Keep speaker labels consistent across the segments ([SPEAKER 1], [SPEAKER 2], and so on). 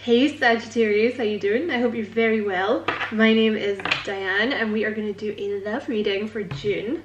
[SPEAKER 1] Hey Sagittarius, how you doing? I hope you're very well. My name is Diane and we are going to do a love reading for June.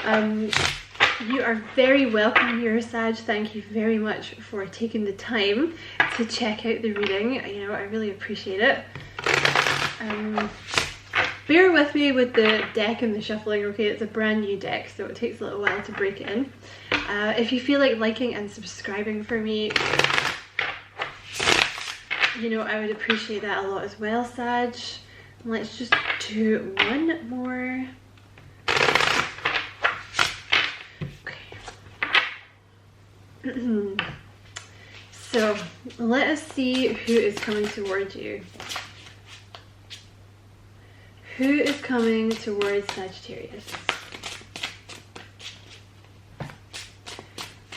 [SPEAKER 1] You are very welcome here, Sag. Thank you very much for taking the time to check out the reading. You know, I really appreciate it. Bear with me with the deck and the shuffling, okay? It's a brand new deck, so it takes a little while to break it in. If you feel like liking and subscribing for me, you know, I would appreciate that a lot as well, Sag. Let's just do one more. Okay. So, let us see who is coming towards you. Who is coming towards Sagittarius?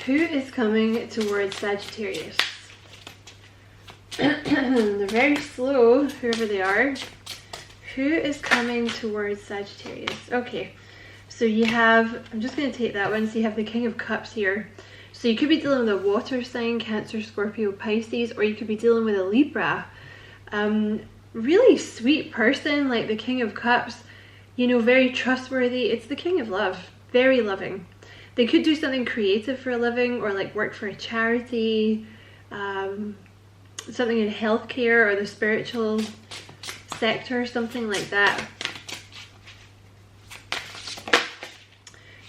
[SPEAKER 1] Who is coming towards Sagittarius? They're very slow, whoever they are. Who is coming towards Sagittarius? Okay, so you have, I'm just going to take that one. So you have the King of Cups here. So you could be dealing with a water sign, Cancer, Scorpio, Pisces, or you could be dealing with a Libra. Really sweet person, like the King of Cups, you know, very trustworthy. It's the King of Love, very loving. They could do something creative for a living, or like work for a charity, something in healthcare or the spiritual sector, something like that.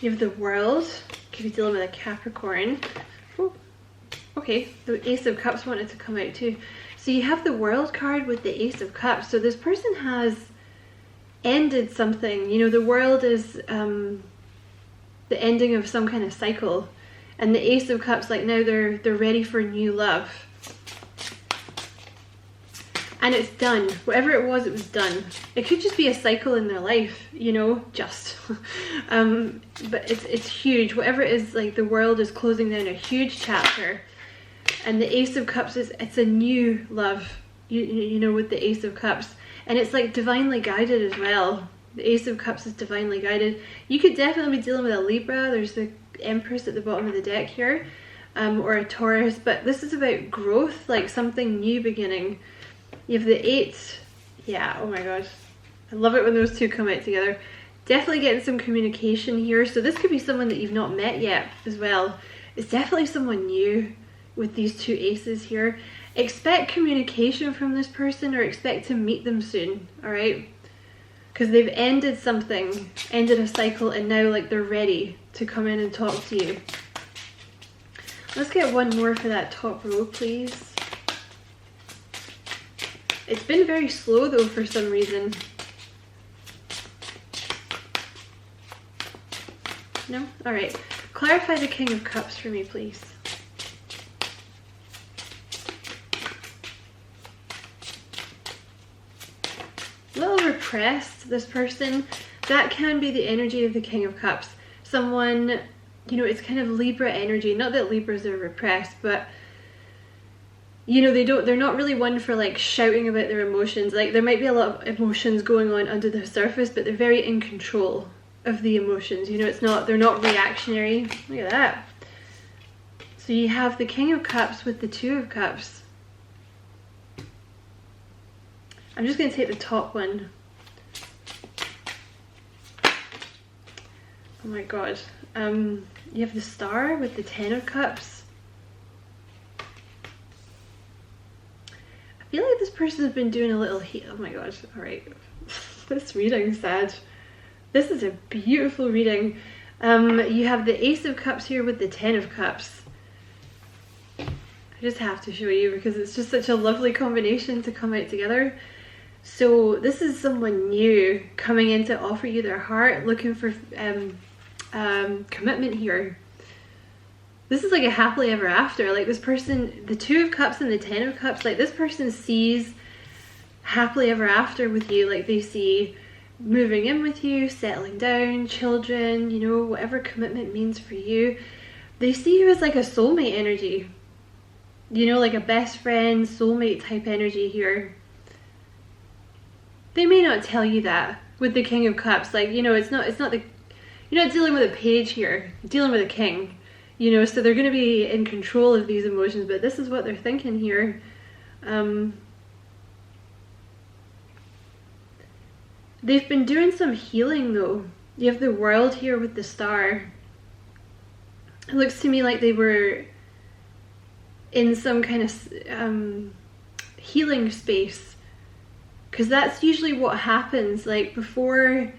[SPEAKER 1] You have the World. Could be dealing with a Capricorn. Oh, okay, the Ace of Cups wanted to come out too. So you have the World card with the Ace of Cups. So this person has ended something. You know, the World is the ending of some kind of cycle, and the Ace of Cups, like now they're ready for new love. And it's done. Whatever it was done. It could just be a cycle in their life, you know, just. But it's huge. Whatever it is, like the World is closing down a huge chapter. And the Ace of Cups is, it's a new love, you know, with the Ace of Cups. And it's like divinely guided as well. The Ace of Cups is divinely guided. You could definitely be dealing with a Libra. There's the Empress at the bottom of the deck here. Or a Taurus. But this is about growth, like something new beginning. You have the 8. Yeah, oh my gosh. I love it when those two come out together. Definitely getting some communication here. So this could be someone that you've not met yet as well. It's definitely someone new with these two aces here. Expect communication from this person, or expect to meet them soon, alright? Because they've ended something, ended a cycle, and now like they're ready to come in and talk to you. Let's get one more for that top row, please. It's been very slow though for some reason. No? Alright. Clarify the King of Cups for me, please. A little repressed, this person. That can be the energy of the King of Cups. Someone, you know, it's kind of Libra energy. Not that Libras are repressed, but you know, they're not really one for like shouting about their emotions. Like there might be a lot of emotions going on under the surface, but they're very in control of the emotions. You know, they're not reactionary. Look at that. So you have the King of Cups with the Two of Cups. I'm just going to take the top one. Oh my god. You have the Star with the Ten of Cups. I feel like this person has been doing a little oh my gosh, alright. This reading, Sag. This is a beautiful reading. You have the Ace of Cups here with the Ten of Cups. I just have to show you because it's just such a lovely combination to come out together. So this is someone new coming in to offer you their heart, looking for commitment here. This is like a happily ever after. Like this person, the Two of Cups and the Ten of Cups, like this person sees happily ever after with you. Like they see moving in with you, settling down, children, you know, whatever commitment means for you. They see you as like a soulmate energy. You know, like a best friend, soulmate type energy here. They may not tell you that with the King of Cups. Like, you know, it's not the, you're not dealing with a page here. You're dealing with a king. You know, so they're going to be in control of these emotions, but this is what they're thinking here. They've been doing some healing though. You have the World here with the star. It looks to me like they were in some kind of healing space, because that's usually what happens. Like before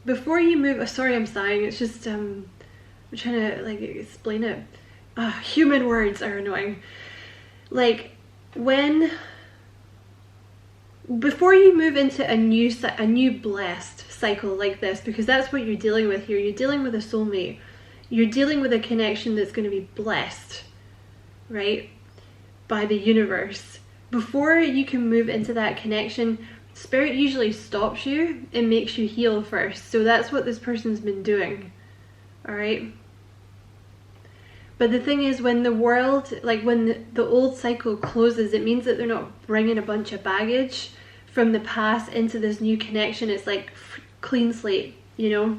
[SPEAKER 1] you move. Oh, sorry, I'm sighing. It's just I'm trying to like explain it. Human words are annoying. Like before you move into a new blessed cycle like this, because that's what you're dealing with here. You're dealing with a soulmate. You're dealing with a connection that's going to be blessed, right, by the universe. Before you can move into that connection, Spirit usually stops you and makes you heal first. So that's what this person's been doing, all right? But the thing is, when the world, like when the old cycle closes, it means that they're not bringing a bunch of baggage from the past into this new connection. It's like clean slate, you know?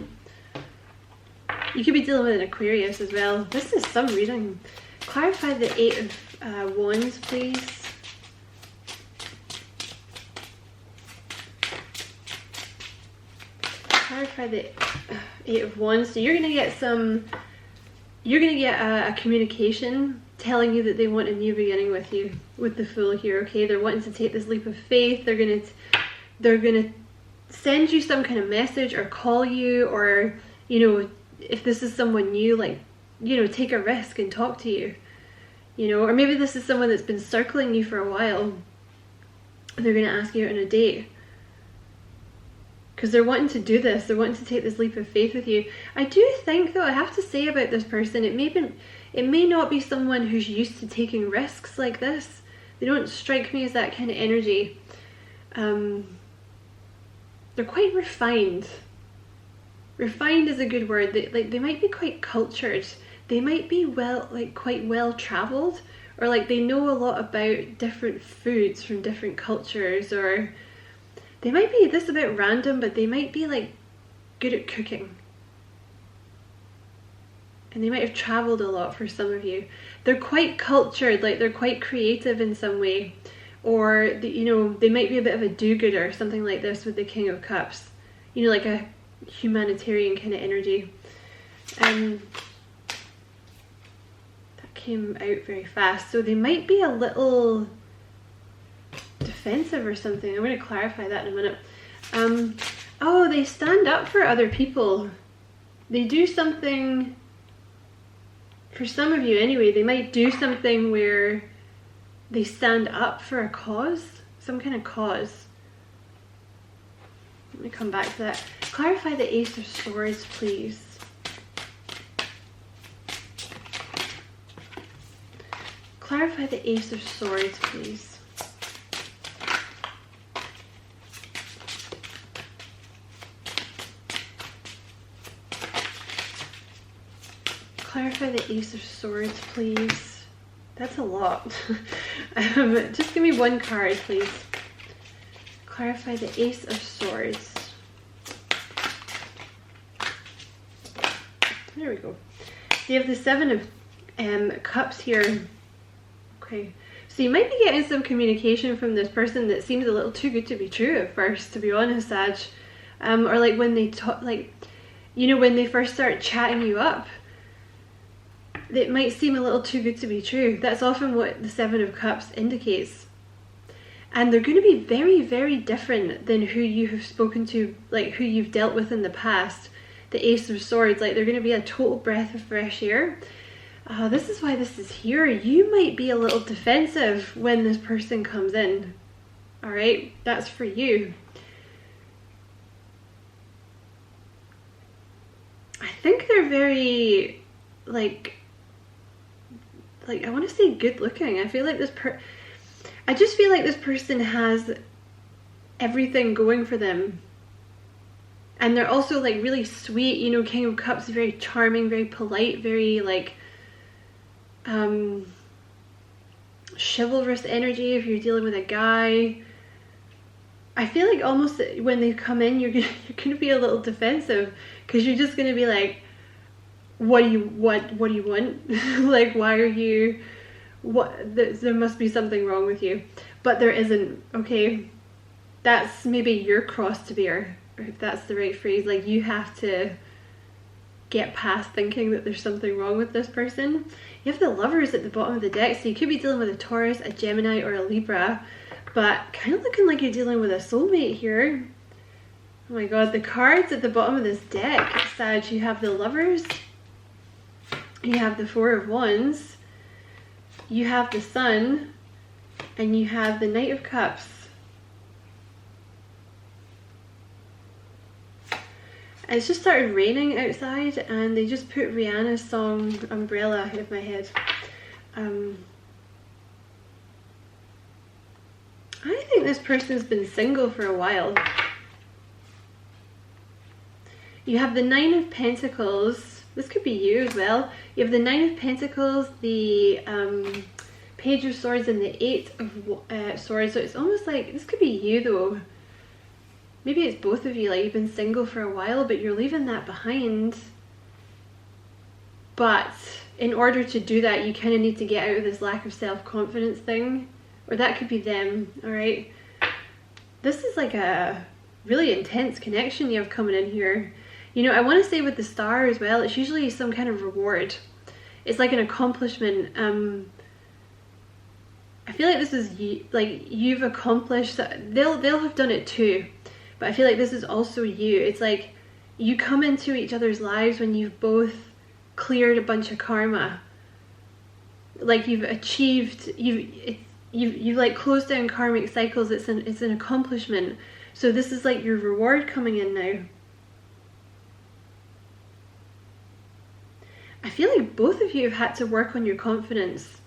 [SPEAKER 1] You could be dealing with an Aquarius as well. This is some reading. Clarify the Eight of Wands, please. Clarify the Eight of Wands. So you're gonna get a communication telling you that they want a new beginning with you, with the Fool here, okay? They're wanting to take this leap of faith. They're gonna send you some kind of message or call you, or, you know, if this is someone new, like, you know, take a risk and talk to you, you know, or maybe this is someone that's been circling you for a while. They're gonna ask you out on a date. Because they're wanting to do this, they're wanting to take this leap of faith with you. I do think, though, I have to say about this person, it may not be someone who's used to taking risks like this. They don't strike me as that kind of energy. They're quite refined. Refined is a good word. They might be quite cultured. They might be quite well traveled, or like they know a lot about different foods from different cultures, or they might be, this is a bit random, but they might be like good at cooking. And they might have traveled a lot for some of you. They're quite cultured, like they're quite creative in some way. Or, you know, they might be a bit of a do-gooder, something like this with the King of Cups. You know, like a humanitarian kind of energy. That came out very fast. So they might be a little defensive or something. I'm going to clarify that in a minute. Oh, they stand up for other people. They do something, for some of you anyway, they might do something where they stand up for a cause, some kind of cause. Let me come back to that. Clarify the Ace of Swords, please. Clarify the Ace of Swords, please. Clarify the Ace of Swords, please. That's a lot. Just give me one card, please. Clarify the Ace of Swords. There we go. So you have the Seven of Cups here. Okay. So you might be getting some communication from this person that seems a little too good to be true at first, to be honest, Sag. Or like when they talk, like, you know, when they first start chatting you up, it might seem a little too good to be true. That's often what the Seven of Cups indicates. And they're going to be very, very different than who you have spoken to, like who you've dealt with in the past. The Ace of Swords, like they're going to be a total breath of fresh air. This is why this is here. You might be a little defensive when this person comes in. All right, that's for you. I think they're very, like I want to say good looking. I feel like I just feel like this person has everything going for them. And they're also like really sweet, you know, King of Cups, very charming, very polite, very like chivalrous energy if you're dealing with a guy. I feel like almost when they come in, you're gonna be a little defensive, because you're just gonna be like, what do you want? Like, why are you there must be something wrong with you, but there isn't, okay? That's maybe your cross to bear, if that's the right phrase. Like, you have to get past thinking that there's something wrong with this person. You have the Lovers at the bottom of the deck, so you could be dealing with a Taurus, a Gemini, or a Libra, but kind of looking like you're dealing with a soulmate here. Oh my god, the cards at the bottom of this deck, Sag, you have the Lovers, you have the Four of Wands, you have the Sun, and you have the Knight of Cups. It's just started raining outside, and they just put Rihanna's song Umbrella ahead of my head. I think this person's been single for a while. You have the Nine of Pentacles. This could be you as well. You have the Nine of Pentacles, the Page of Swords, and the Eight of Swords. So it's almost like this could be you though. Maybe it's both of you, like you've been single for a while, but you're leaving that behind. But in order to do that, you kind of need to get out of this lack of self-confidence thing. Or that could be them, alright? This is like a really intense connection you have coming in here. You know, I want to say with the Star as well, it's usually some kind of reward. It's like an accomplishment. I feel like this is you, like you've accomplished, they'll have done it too. But I feel like this is also you. It's like you come into each other's lives when you've both cleared a bunch of karma. Like you've achieved, you've like closed down karmic cycles. It's an accomplishment. So this is like your reward coming in now. I feel like both of you have had to work on your confidence.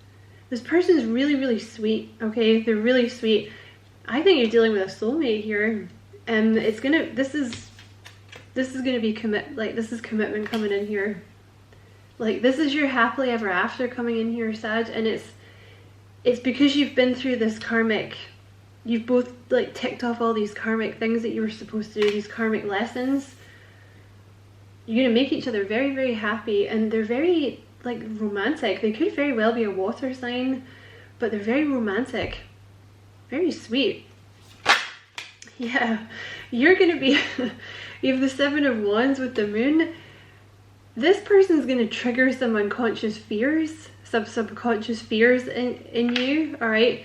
[SPEAKER 1] This person is really, really sweet, okay? They're really sweet. I think you're dealing with a soulmate here. And it's gonna, this is gonna be this is commitment coming in here. Like, this is your happily ever after coming in here, Sag, and it's because you've been through this karmic, you've both like ticked off all these karmic things that you were supposed to do, these karmic lessons. You're gonna make each other very, very happy, and they're very like romantic. They could very well be a water sign, but they're very romantic, very sweet. Yeah, you're gonna be, you have the Seven of Wands with the Moon. This person's gonna trigger some unconscious fears, some subconscious fears in you, all right?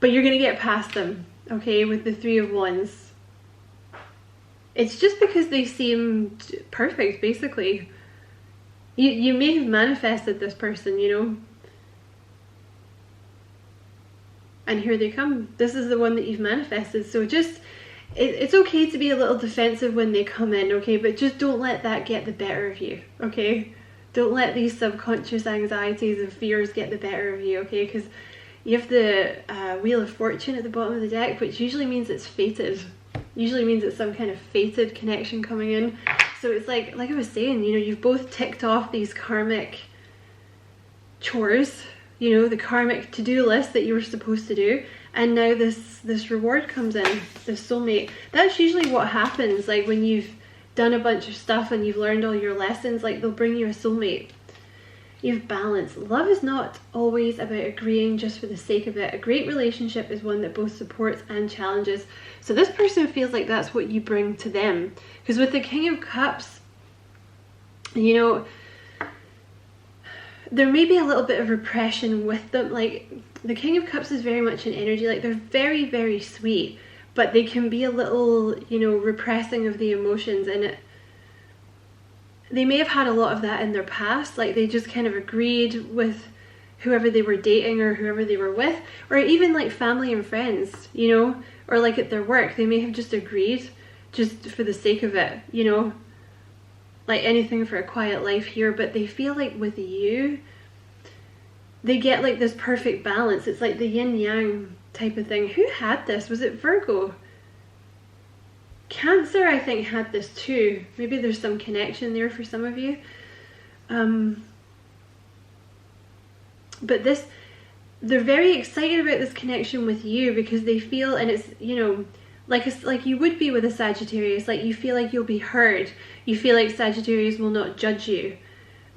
[SPEAKER 1] But you're gonna get past them, okay, with the Three of Wands. It's just because they seem perfect, basically. You may have manifested this person, you know? And here they come. This is the one that you've manifested. So just, it's okay to be a little defensive when they come in, okay? But just don't let that get the better of you, okay? Don't let these subconscious anxieties and fears get the better of you, okay? Because you have the Wheel of Fortune at the bottom of the deck, which usually means it's fated. Usually means it's some kind of fated connection coming in. So it's like I was saying, you know, you've both ticked off these karmic chores, you know, the karmic to-do list that you were supposed to do, and now this reward comes in, this soulmate. That's usually what happens, like when you've done a bunch of stuff and you've learned all your lessons, like they'll bring you a soulmate. You have balance. Love is not always about agreeing just for the sake of it. A great relationship is one that both supports and challenges. So this person feels like that's what you bring to them. Because with the King of Cups, you know, there may be a little bit of repression with them. Like, the King of Cups is very much an energy, like they're very, very sweet, but they can be a little, you know, repressing of the emotions, and they may have had a lot of that in their past. Like, they just kind of agreed with whoever they were dating or whoever they were with, or even like family and friends, you know, or like at their work, they may have just agreed just for the sake of it, you know, like anything for a quiet life here. But they feel like with you, they get like this perfect balance. It's like the yin yang type of thing. Who had this? Was it Virgo? Cancer, I think, had this too. Maybe there's some connection there for some of you. But this, they're very excited about this connection with you because they feel, and it's, you know, like you would be with a Sagittarius, like you feel like you'll be heard. You feel like Sagittarius will not judge you.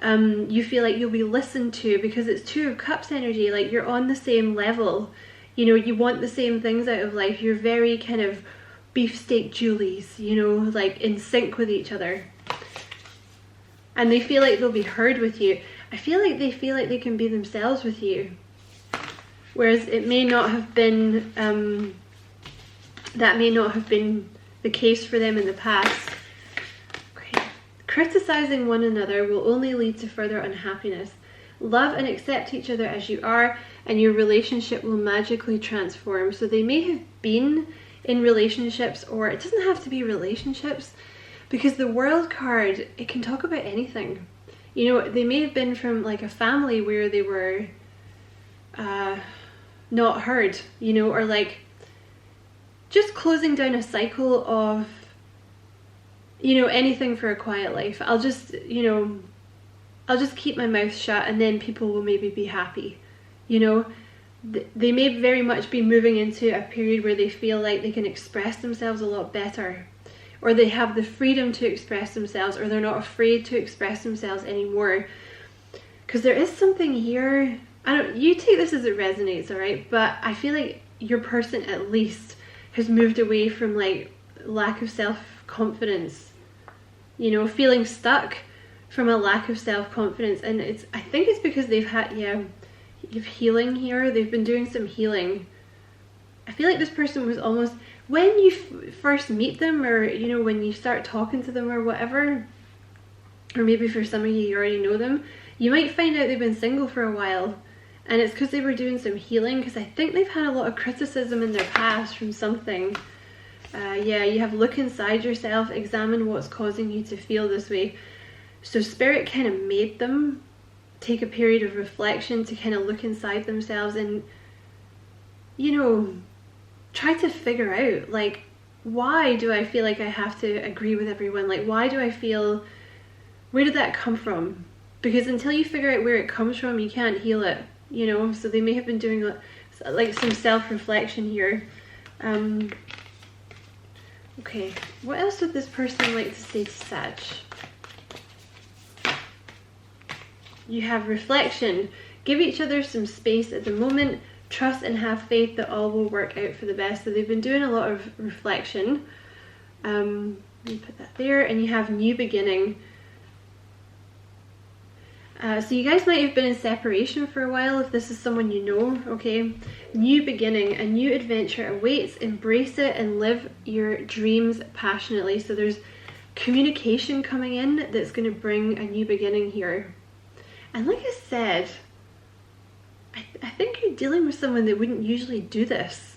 [SPEAKER 1] You feel like you'll be listened to because it's Two of Cups energy, like you're on the same level. You know, you want the same things out of life. You're very kind of beefsteak Julies, you know, like in sync with each other. And they feel like they'll be heard with you. I feel like they can be themselves with you. Whereas it may not have been, that may not have been the case for them in the past. Okay. Criticizing one another will only lead to further unhappiness. Love and accept each other as you are, and your relationship will magically transform. So they may have been in relationships, or it doesn't have to be relationships, because the World card, it can talk about anything. You know, they may have been from like a family where they were not heard, you know, or like just closing down a cycle of, you know, anything for a quiet life. I'll just keep my mouth shut and then people will maybe be happy, you know. They may very much be moving into a period where they feel like they can express themselves a lot better, or they have the freedom to express themselves, or they're not afraid to express themselves anymore. Because there is something here, you take this as it resonates, alright, but I feel like your person at least has moved away from like lack of self-confidence, you know, feeling stuck from a lack of self-confidence. And I think it's because they've had, you've healing here, they've been doing some healing. I feel like this person was almost, when you first meet them, or you know, when you start talking to them or whatever, or maybe for some of you, you already know them, you might find out they've been single for a while, and it's because they were doing some healing, because I think they've had a lot of criticism in their past from something. You have look inside yourself, examine what's causing you to feel this way. So Spirit kind of made them take a period of reflection to kind of look inside themselves and, you know, try to figure out, like, why do I feel like I have to agree with everyone? Like, why do I feel, where did that come from? Because until you figure out where it comes from, you can't heal it, you know. So they may have been doing like some self-reflection here. Okay, what else would this person like to say to Sag? You have reflection. Give each other some space at the moment. Trust and have faith that all will work out for the best. So they've been doing a lot of reflection. Let me put that there. And you have new beginning. So you guys might have been in separation for a while if this is someone you know, okay? New beginning, a new adventure awaits. Embrace it and live your dreams passionately. So there's communication coming in that's going to bring a new beginning here. And like I said, I think you're dealing with someone that wouldn't usually do this.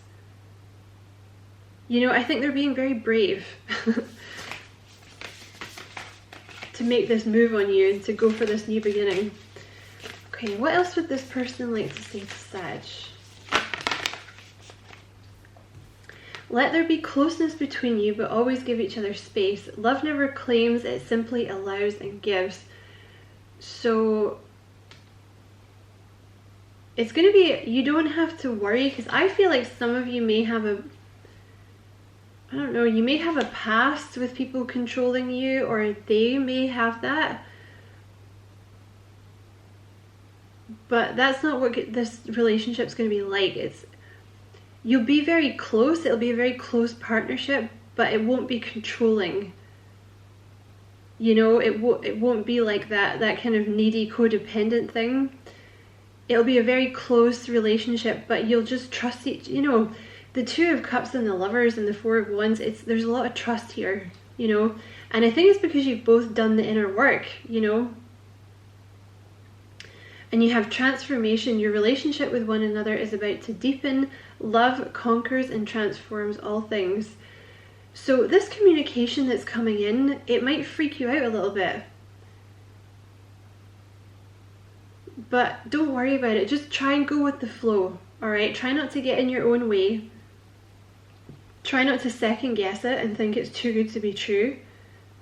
[SPEAKER 1] You know, I think they're being very brave to make this move on you and to go for this new beginning. Okay, what else would this person like to say to Sag? Let there be closeness between you, but always give each other space. Love never claims, it simply allows and gives. So it's going to be, you don't have to worry, because I feel like some of you may have I don't know, you may have a past with people controlling you, or they may have that. But that's not what this relationship's going to be like. You'll be very close, it'll be a very close partnership, but it won't be controlling. You know, it won't be like that kind of needy codependent thing. It'll be a very close relationship, but you'll just trust each, you know, the Two of Cups and the Lovers and the Four of Wands, there's a lot of trust here, you know. And I think it's because you've both done the inner work, you know. And you have transformation. Your relationship with one another is about to deepen. Love conquers and transforms all things. So this communication that's coming in, it might freak you out a little bit. But don't worry about it. Just try and go with the flow, alright? Try not to get in your own way. Try not to second guess it and think it's too good to be true.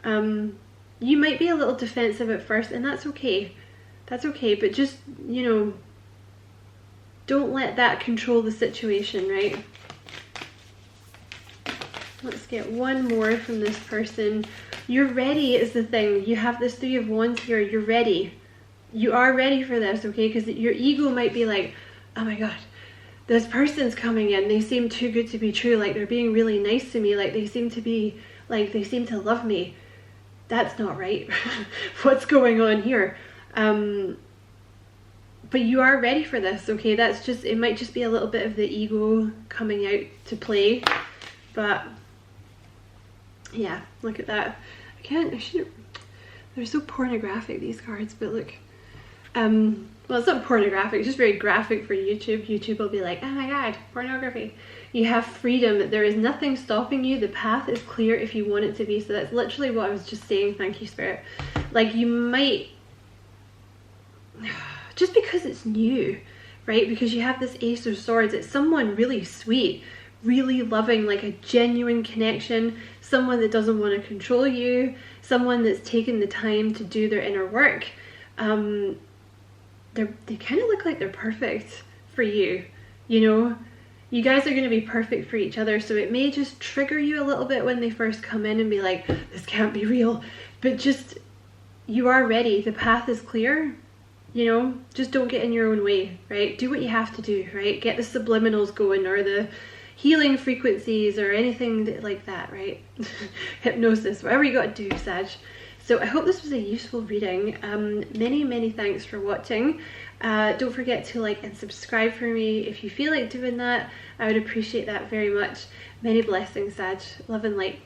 [SPEAKER 1] You might be a little defensive at first, and that's okay. That's okay, but just, you know, don't let that control the situation, right? Let's get one more from this person. You're ready is the thing. You have this Three of Wands here. You're ready. you are ready for this, okay? Because your ego might be like, oh my god, this person's coming in, they seem too good to be true, like they're being really nice to me, like they seem to love me. That's not right. What's going on here? But you are ready for this, okay? That's just, it might just be a little bit of the ego coming out to play. But yeah, look at that. I shouldn't, they're so pornographic, these cards, but look. Well, it's not pornographic, it's just very graphic for YouTube. YouTube will be like, oh my god, pornography. You have freedom. There is nothing stopping you. The path is clear if you want it to be. So that's literally what I was just saying. Thank you, Spirit. Like, you might, just because it's new, right? Because you have this Ace of Swords, it's someone really sweet, really loving, like a genuine connection, someone that doesn't want to control you, someone that's taken the time to do their inner work. They kind of look like they're perfect for you, you know? You guys are going to be perfect for each other, so it may just trigger you a little bit when they first come in and be like, this can't be real, but just, you are ready. The path is clear, you know? Just don't get in your own way, right? Do what you have to do, right? Get the subliminals going, or the healing frequencies, or anything like that, right? Hypnosis, whatever you got to do, Sag. So I hope this was a useful reading. Many thanks for watching. Don't forget to like and subscribe for me if you feel like doing that. I would appreciate that very much. Many blessings, Sag. Love and light.